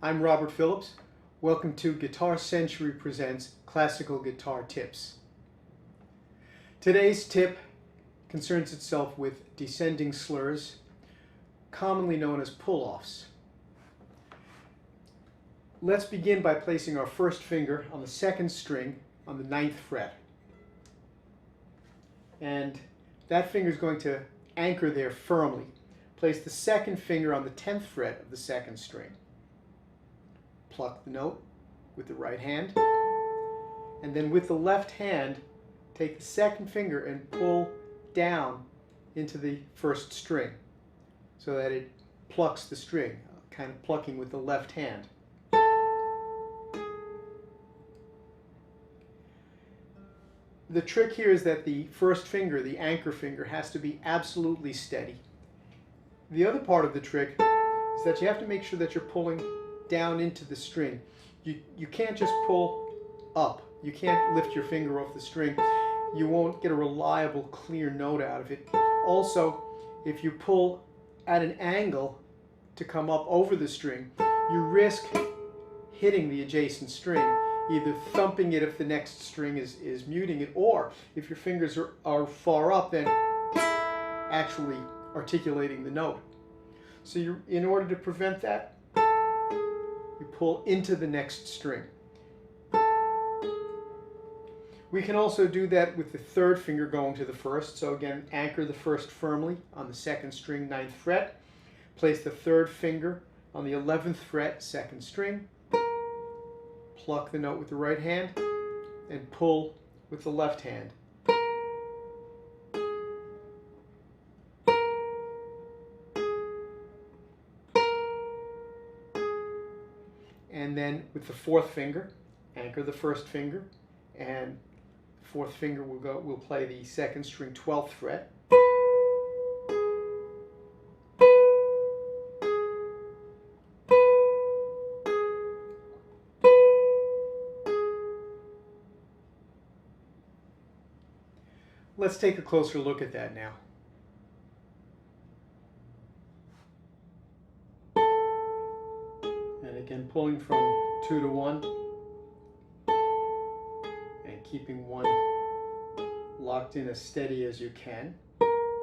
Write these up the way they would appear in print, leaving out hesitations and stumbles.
I'm Robert Phillips. Welcome to Guitar Century Presents Classical Guitar Tips. Today's tip concerns itself with descending slurs, commonly known as pull-offs. Let's begin by placing our first finger on the second string on the 9th fret. And that finger is going to anchor there firmly. Place the second finger on the 10th fret of the second string. Pluck the note with the right hand, and then with the left hand take the second finger and pull down into the first string so that it plucks the string, kind of plucking with the left hand. The trick here is that the first finger, the anchor finger, has to be absolutely steady. The other part of the trick is that you have to make sure that you're pulling down into the string. You can't just pull up. You can't lift your finger off the string. You won't get a reliable, clear note out of it. Also, if you pull at an angle to come up over the string, you risk hitting the adjacent string, either thumping it if the next string is muting it, or if your fingers are far up, then actually articulating the note. So in order to prevent that, you pull into the next string. We can also do that with the third finger going to the first. So again, anchor the first firmly on the second string, 9th fret. Place the third finger on the 11th fret, second string. Pluck the note with the right hand and pull with the left hand. And then with the fourth finger, anchor the first finger, and the fourth finger will play the second string, 12th fret. Let's take a closer look at that now. And again, pulling from 2 to 1 and keeping 1 locked in as steady as you can. 3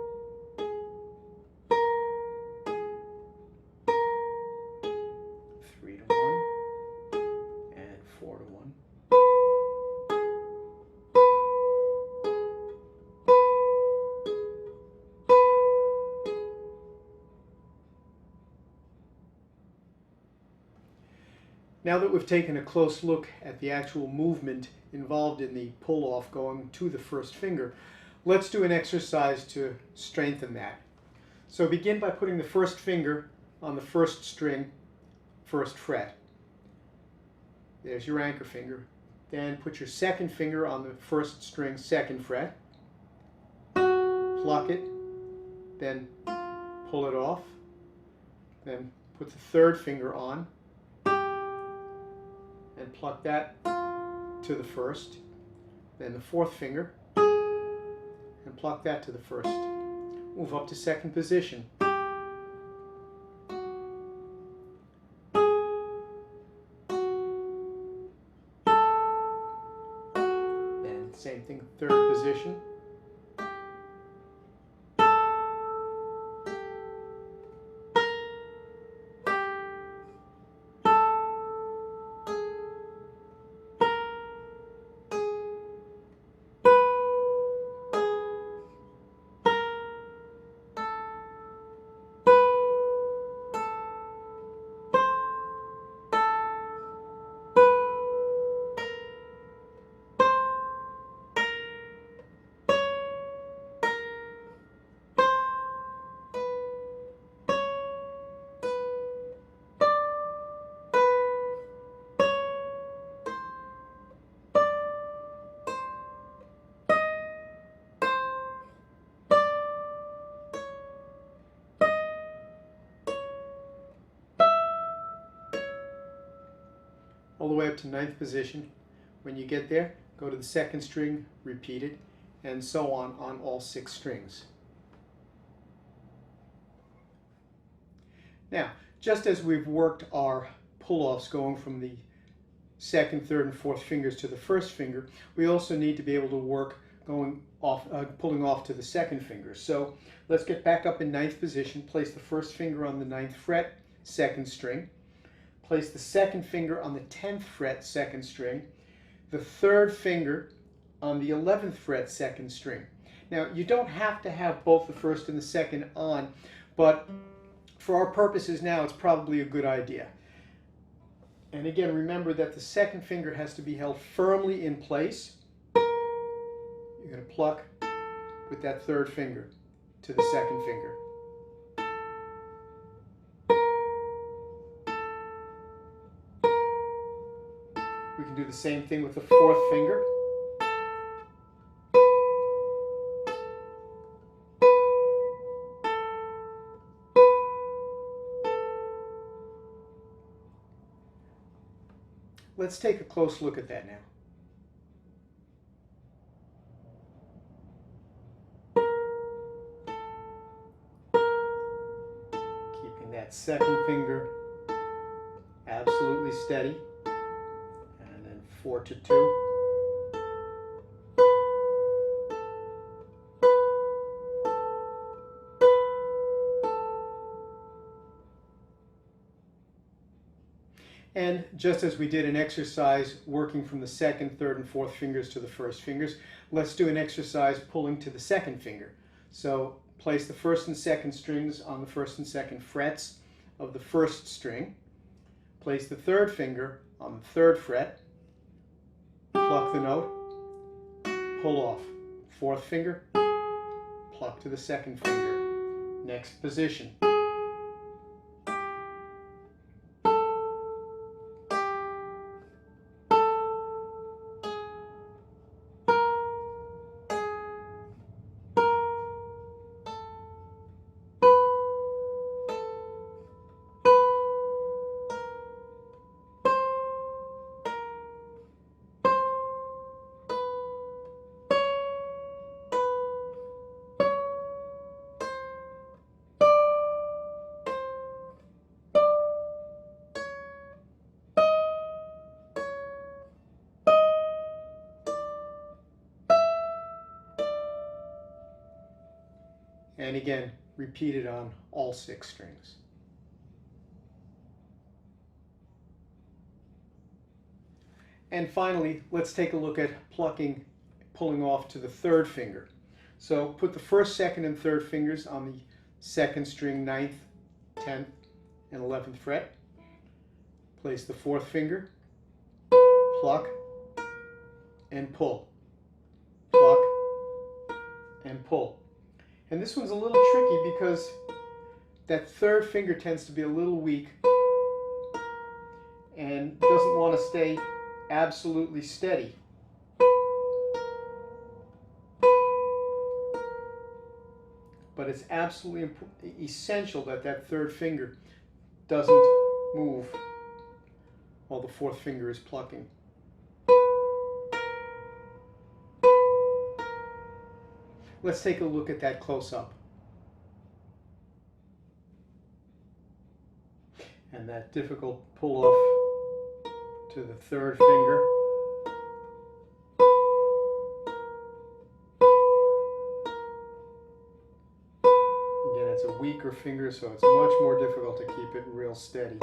to 1 and 4 to 1. Now that we've taken a close look at the actual movement involved in the pull-off going to the first finger, let's do an exercise to strengthen that. So begin by putting the first finger on the first string, 1st fret. There's your anchor finger. Then put your second finger on the first string, 2nd fret. Pluck it, then pull it off. Then put the third finger on and pluck that to the first, then the fourth finger, and pluck that to the first. Move up to second position. Then same thing, third position. All the way up to 9th position. When you get there, go to the second string, repeat it, and so on all 6 strings. Now, just as we've worked our pull-offs going from the second, third, and fourth fingers to the first finger, we also need to be able to work going off, pulling off to the second finger. So let's get back up in ninth position. Place the first finger on the 9th fret, second string. Place the second finger on the 10th fret, second string. The third finger on the 11th fret, second string. Now, you don't have to have both the first and the second on, but for our purposes now, it's probably a good idea. And again, remember that the second finger has to be held firmly in place. You're going to pluck with that third finger to the second finger. We can do the same thing with the fourth finger. Let's take a close look at that now. Keeping that second finger absolutely steady. And then 4 to 2. And just as we did an exercise working from the second, third, and fourth fingers to the first fingers, let's do an exercise pulling to the second finger. So place the first and second strings on the first and second frets of the first string. Place the third finger on the third fret. Pluck the note. Pull off. Fourth finger. Pluck to the second finger. Next position. And again, repeat it on all 6 strings. And finally, let's take a look at pulling off to the third finger. So put the first, second, and third fingers on the second string, 9th, 10th, and 11th fret. Place the fourth finger, pluck, and pull. Pluck, and pull. And this one's a little tricky because that third finger tends to be a little weak and doesn't want to stay absolutely steady. But it's absolutely essential that that third finger doesn't move while the fourth finger is plucking. Let's take a look at that close up. And that difficult pull off to the third finger. Again, it's a weaker finger, so it's much more difficult to keep it real steady.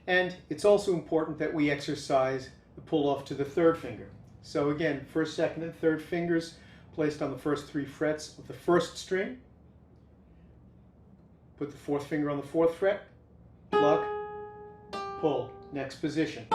And it's also important that we exercise the pull off to the third finger. So again, first, second, and third fingers placed on the first 3 frets of the first string. Put the fourth finger on the 4th fret, pluck, pull. Next position.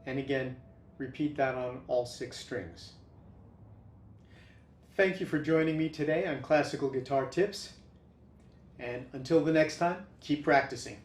And again, repeat that on all 6 strings. Thank you for joining me today on Classical Guitar Tips. And until the next time, keep practicing.